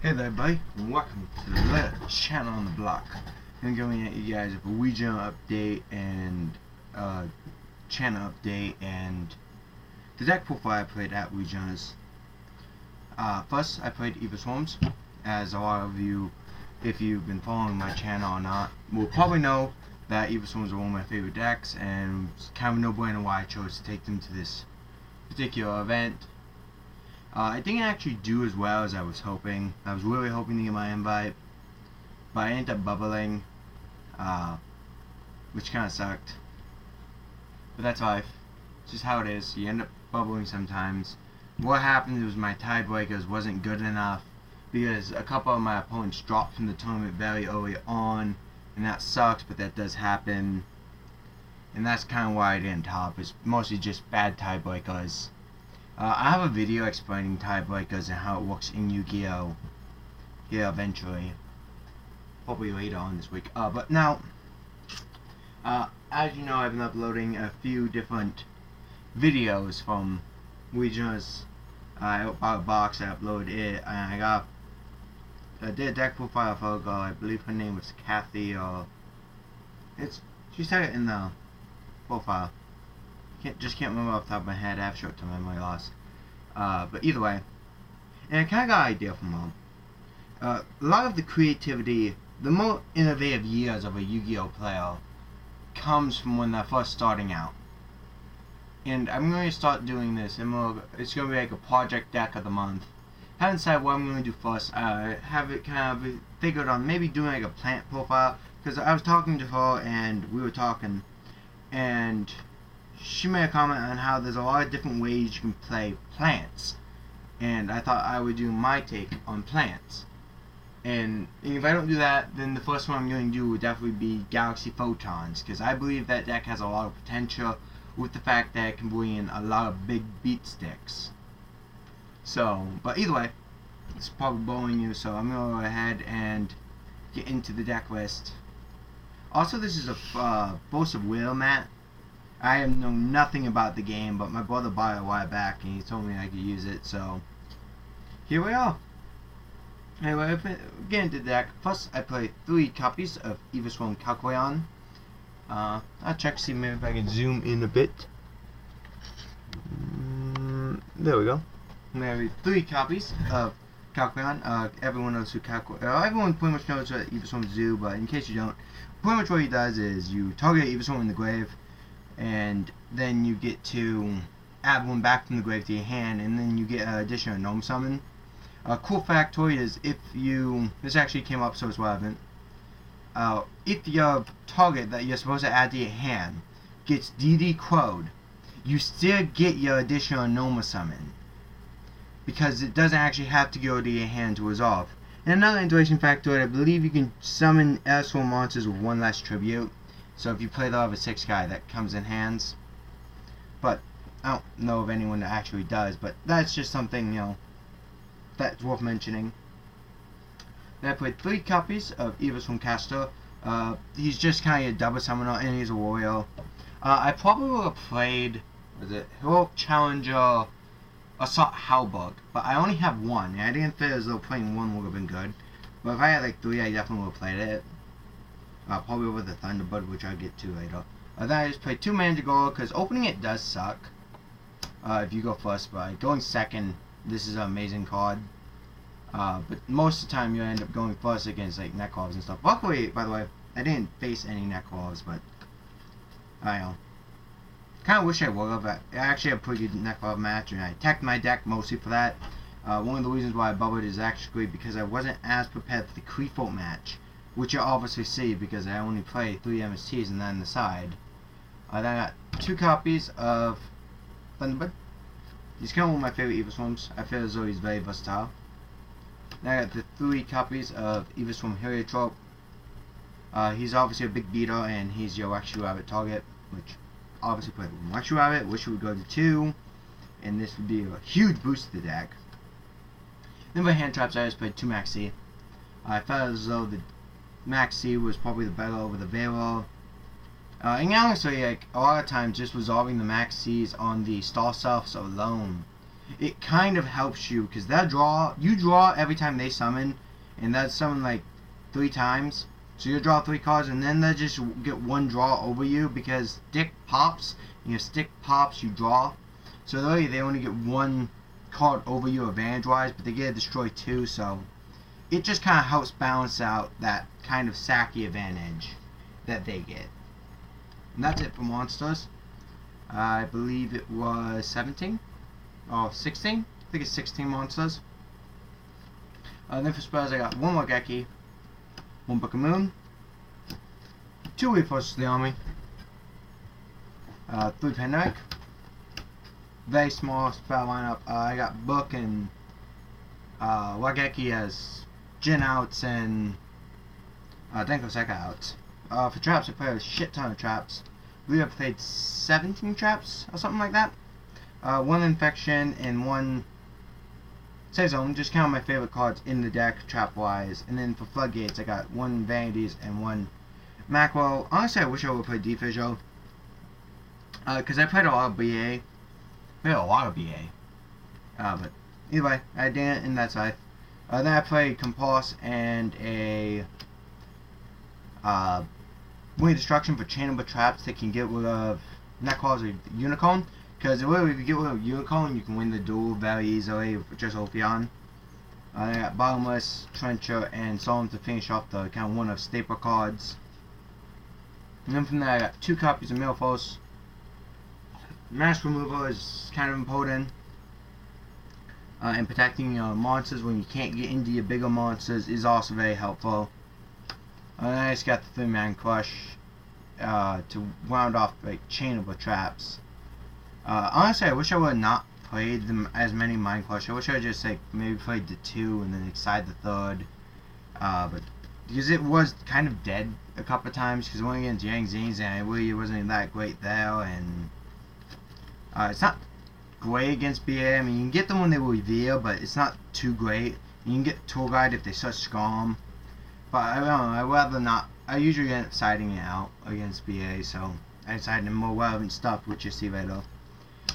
Hey there everybody, and welcome to the latest channel on the block. I'm going at you guys with a YuGiOh update and channel update and the deck profile I played at YuGiOh's. First, I played EvilSwarms, as a lot of you, if you've been following my channel or not, will probably know that EvilSwarms are one of my favorite decks, and it's kind of a no-brainer why I chose to take them to this particular event. I didn't actually do as well as I was hoping. I was really hoping to get my invite, but I ended up bubbling, which kind of sucked. But that's life. It's just how it is. You end up bubbling sometimes. What happened was my tiebreakers wasn't good enough because a couple of my opponents dropped from the tournament very early on, and that sucks, but that does happen. And that's kind of why I didn't top. It's mostly just bad tiebreakers. I have a video explaining tiebreakers and how it works in YuGiOh here eventually, probably later on this week. But now, as you know, I've been uploading a few different videos from YuGiOh's. I bought a box, I uploaded it, and I did a deck profile for a girl. I believe her name was Kathy, or she said it in the profile. Just can't remember off the top of my head. I have short-term memory loss. But either way, and I kind of got an idea from her. A lot of the creativity, the more innovative years of a YuGiOh player comes from when they're first starting out. And I'm going to start doing this, and it's going to be like a project deck of the month. Haven't decided what I'm going to do first. I have it kind of figured on maybe doing like a plant profile, because I was talking to her and we were talking, and she made a comment on how there's a lot of different ways you can play plants, and I thought I would do my take on plants. And if I don't do that, then the first one I'm going to do would definitely be Galaxy Photons, because I believe that deck has a lot of potential with the fact that it can bring in a lot of big beat sticks. So, but either way, it's probably boring you, so I'm going to go ahead and get into the deck list. Also, this is a Force of Will mat. I know nothing about the game, but my brother bought it a while back and he told me I could use it, so here we are. Anyway, get into the deck. First, I play 3 copies of EvilSwarm Calculaon. I'll check to see maybe if I can zoom in a bit. There we go. I have 3 copies of Calculaon. Everyone knows who Calculaon. Everyone pretty much knows what EvilSwarms do, but in case you don't, pretty much what he does is you target EvilSwarm in the grave, and then you get to add one back from the grave to your hand, and then you get an additional gnome summon. A cool factoid is this actually came up so it's relevant. If your target that you're supposed to add to your hand gets DD crowed, you still get your additional gnome summon, because it doesn't actually have to go to your hand to resolve. And another interesting factoid, I believe you can summon EvilSwarm monsters with 1 less tribute. So if you play the level 6 guy, that comes in hands. But I don't know of anyone that actually does, but that's just something, you know, that's worth mentioning. Then I played 3 copies of EvilSwarm Caster. He's just kind of a double summoner, and he's a warrior. I probably would have played, Heroic Challenger Assault Halberd, but I only have 1, and I didn't feel as though playing 1 would have been good. But if I had like 3, I definitely would have played it. Probably over the Thunderbird, which I'll get to later. Then I just played 2 Mandragora, because opening it does suck if you go first, but going second, this is an amazing card. But most of the time you end up going first against like Necrolves and stuff. Luckily, by the way, I didn't face any Necrolves, but I don't know. Kind of wish I would have. I actually had a pretty good Necrolve match, and I teched my deck mostly for that. One of the reasons why I bubbled is actually because I wasn't as prepared for the Creefold match, which you'll obviously see because I only play 3 MSTs and then the side. Then I got 2 copies of Thunderbird. He's kind of one of my favorite EvilSwarms. I feel as though he's very versatile. Then I got the 3 copies of EvilSwarm Heliotrope. He's obviously a big beater, and he's your Waxy Rabbit target, which obviously played Waxy Rabbit, which would go to 2, and this would be a huge boost to the deck. Then by hand traps, I just played 2 Maxi. I felt as though the Maxi was probably the better over the Veiler. And honestly, like, a lot of times just resolving the Maxis on the Star Selves alone it kind of helps you, because you draw every time they summon, and that's summon like 3 times. So you draw 3 cards, and then they just get 1 draw over you, because stick pops, and your stick pops, you draw. So really they only get 1 card over you advantage wise, but they get to destroy 2, so it just kind of helps balance out that kind of sacky advantage that they get. And that's it for monsters. I believe it was 17 or 16. I think it's 16 monsters. Then for spells I got 1 YuGiOh, 1 Book of Moon, 2 Reinforcements to the army, 3 Pandemic. Very small spell lineup. I got Book and YuGiOh as Jin outs and Denko Seka outs. For traps, I played a shit ton of traps. I believe I played 17 traps or something like that. 1 infection and 1 save zone. Just count my favorite cards in the deck trap wise. And then for floodgates, I got 1 vanities and 1 macro. Honestly, I wish I would play Defisio, because I played a lot of BA. But either way, I didn't, and that's life. Then I played Compulse and a Wing Destruction for chainable traps that can get rid of Necklaws or Unicorn. Because if you get rid of Unicorn, you can win the duel very easily with just Ophion. I got Bottomless, Trencher, and Solemn to finish off the kind of one of staple cards. And then from there, I got 2 copies of Milfos. Mask Removal is kind of important. And protecting monsters when you can't get into your bigger monsters is also very helpful. And then I just got the 3-Man Crush to round off like chainable traps. Honestly, I wish I would have not played them as many Mind Crush. I wish I would just like maybe played the 2 and then decide the 3rd. But because it was kind of dead a couple of times, because it went against Yang Zines and it really wasn't that great there, and it's not great against BA. I mean, you can get them when they reveal, but it's not too great. You can get Tour Guide if they start Scrom, but I don't know, I'd rather not. I usually end up siding it out against BA, so I decided on more relevant stuff, which you see later.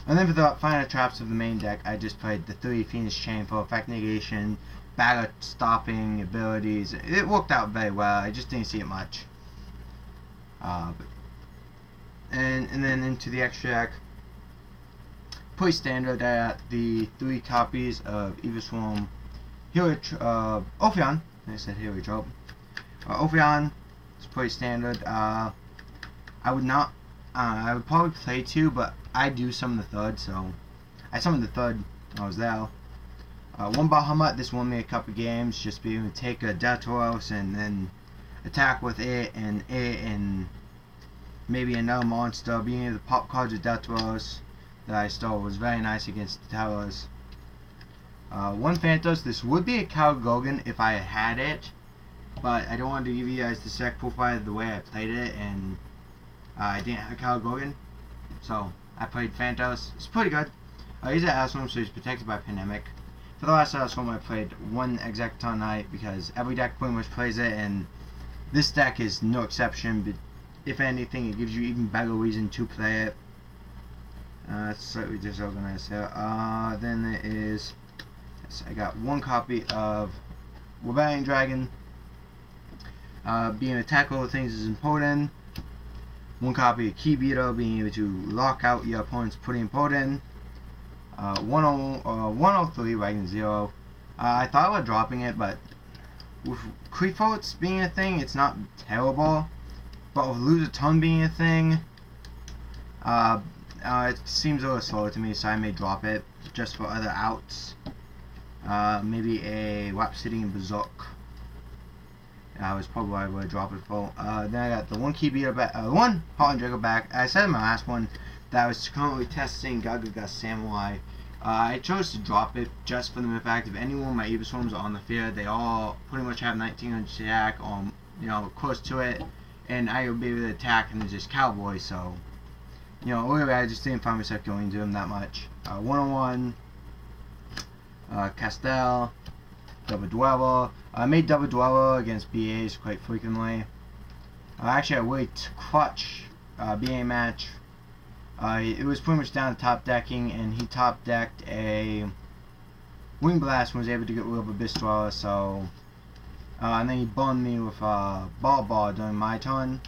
And then for the final traps of the main deck, I just played the 3 Phoenix Chain for effect negation, battle stopping abilities. It worked out very well. I just didn't see it much. And then into the extra deck, pretty standard at the 3 copies of EvilSwarm, Ophion. I said Heliotrope. Ophion is pretty standard. I would not. I would probably play 2, but I do summon the 3rd, so I summoned the 3rd when I was there. 1 Bahamut. This won me a couple games. Just being able to take a Datoros and then attack with it and maybe another monster. Being able to pop cards with Datoros that I stole was very nice against the towers. 1 Phantos. This would be a Cal Gogan if I had it, but I don't want to give you guys the sec profile the way I played it, and I didn't have Cal Gogan, so I played Phantos. It's pretty good. He's an EvilSwarm, so he's protected by Pandemic. For the last EvilSwarm, I played 1 Executon Knight because every deck pretty much plays it, and this deck is no exception. But if anything, it gives you even better reason to play it. It's slightly disorganized here. Then there is, yes, I got 1 copy of Rebellion Dragon. Being able to attack all things is important. 1 copy of Key Beater, being able to lock out your opponent's pretty important. 103 Wagon 0. I thought about dropping it, but with Creefoats being a thing, it's not terrible. But with Lose a Ton being a thing, it seems a little slow to me, so I may drop it just for other outs. Maybe a Rhapsody and Berserk. Was probably what I would drop it for. Then I got the 1 Key Beater back, 1 Heartland Drago back. I said in my last one that I was currently testing Gagaga Samurai. I chose to drop it just for the mere fact if any one of my EvilSwarms are on the field, they all pretty much have 1900 attack or, you know, close to it, and I would be able to attack and just Cowboy, so, you know, really I just didn't find myself going to him that much. 101, Castell, Double Dweller. I made Double Dweller against BAs quite frequently. Actually, I really clutch BA match It was pretty much down to top decking, and he top decked a Wing Blast and was able to get rid of Abyss Dweller, so and then he burned me with Ball during my turn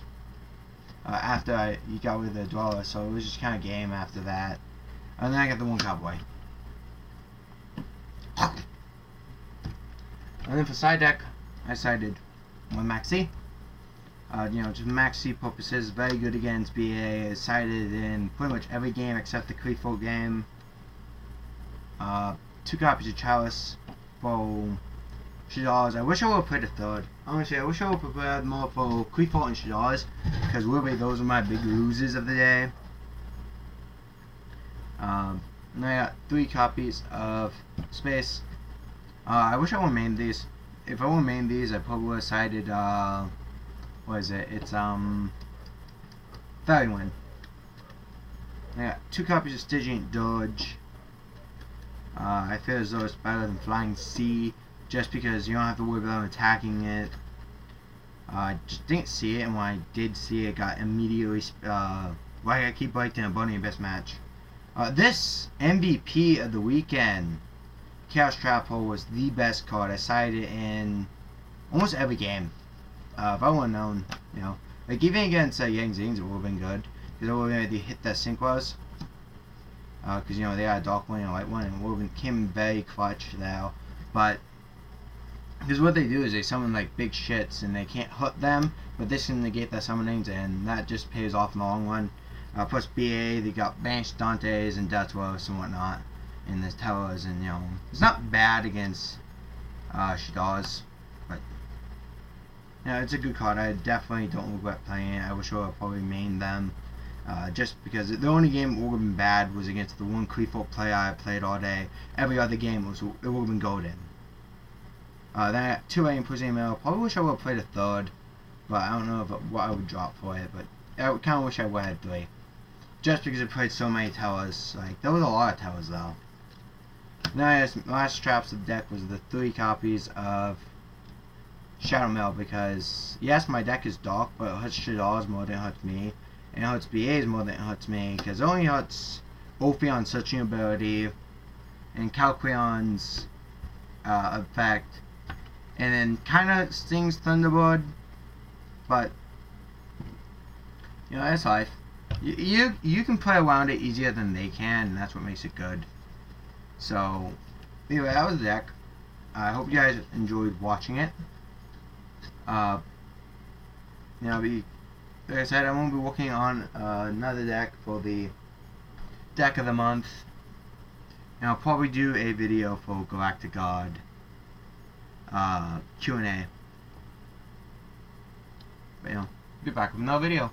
after he got rid of the Dweller, so it was just kind of game after that. And then I got the one Cowboy. And then for side deck, I sided with Maxi. You know, just Maxi purposes, very good against BA, is sided in pretty much every game except the Creepo game. 2 copies of Chalice for Shadars. I wish I would have played a third. Honestly, I wish I would have prepared more for Creepo and Shadars, because really those are my big losers of the day. And I got 3 copies of Space. I wish I would have made these. If I would have made these, I probably would have sided, what is it? It's, Fairy Wind. I got 2 copies of Stygian Dirge. I feel as though it's better than Flying Sea, just because you don't have to worry about attacking it. I just didn't see it, and when I did see it, got immediately, like I keep breaking a Bunny Abyss match. This MVP of the weekend, Chaos Trap Hole, was the best card. I sided in almost every game. If I would have known, you know, like even against Yang Zings, it would have been good, because I would have been able to hit that Synchros. Because, you know, they had a Dark One and a Light One, and it would have came very clutch there. But, because what they do is they summon, like, big shits, and they can't hurt them, but this can negate their summonings, and that just pays off in the long run. Plus BA, they got Banished Dantes and Deathworks and whatnot in this towers, and, you know, it's not bad against Shadars, but, you know, it's a good card. I definitely don't regret playing it. I wish I would have probably mained them. Just because the only game it would have been bad was against the one Creepo player I played all day. Every other game it would have been golden. Then I got 2 Imposing Mail. Probably wish I would have played a third, but I don't know what I would drop for it. But I kind of wish I would have had 3, just because I played so many towers. Like there was a lot of towers though. Now my last traps of the deck was the 3 copies of Shadow Mail, because yes, my deck is dark, but it hurts Shadars more than it hurts me. And it hurts BAs more than it hurts me, because it only hurts Ophion's searching ability and Calcreon's effect, and then kind of stings Thunderbird, but you know, that's life. You can play around it easier than they can, and that's what makes it good. So anyway, that was the deck. I hope you guys enjoyed watching it. You know, like I said, I'm going to be working on another deck for the deck of the month. And I'll probably do a video for Galactic God Q&A. But you know, be back with another video.